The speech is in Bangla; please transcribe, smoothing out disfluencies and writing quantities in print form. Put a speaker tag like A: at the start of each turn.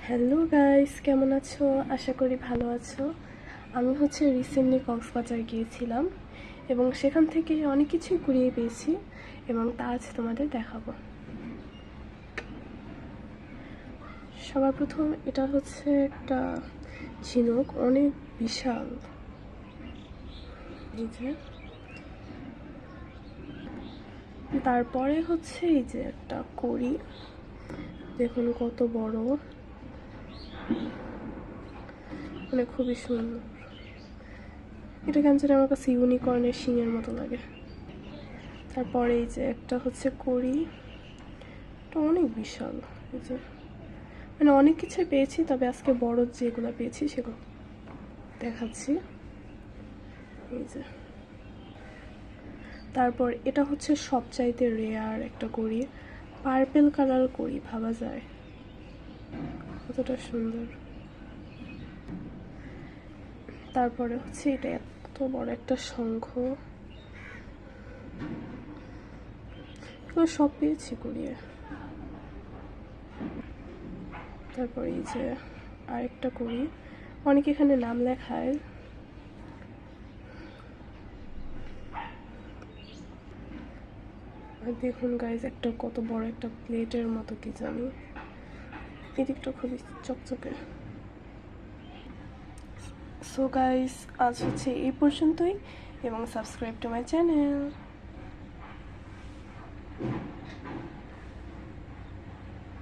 A: হ্যালো গাইস, কেমন আছো? আশা করি ভালো আছো। আমি রিসেন্টলি কক্সবাজার গিয়েছিলাম এবং সেখান থেকে অনেক কিছুই কুড়িয়ে পেয়েছি এবং তা আজ তোমাদের দেখাবো। সবার প্রথম এটা একটা ঝিনুক, অনেক বিশাল। এই যে তারপরে এই যে একটা কড়ি, দেখুন কত বড়, মানে খুবই সুন্দর। এটা কেন জানি আমার কাছে ইউনিকর্নের শিঙের মতো লাগে। তারপরে এই যে একটা কড়ি, এটা অনেক বিশাল। এই যে মানে অনেক কিছুই পেয়েছি, তবে আজকে বড় যেগুলো পেয়েছি সেগুলো দেখাচ্ছি। এই যে তারপর এটা সবচাইতে রেয়ার একটা কড়ি, পার্পেল কালার কড়ি, ভাবা যায় কতটা সুন্দর। তারপরে এটা এত বড় একটা শঙ্খ, এগুলো সব পেয়েছি কুড়িয়ে। তারপর এই যে আরেকটা কড়ি, অনেক এখানে নাম লেখায়। আর দেখুন গাইজ, একটা কত বড় একটা প্লেটের মতো কি জানি, এদিকটা খুবই চকচকে। সো গাইজ, আজ এই পর্যন্তই এবং সাবস্ক্রাইব টু মাই চ্যানেল।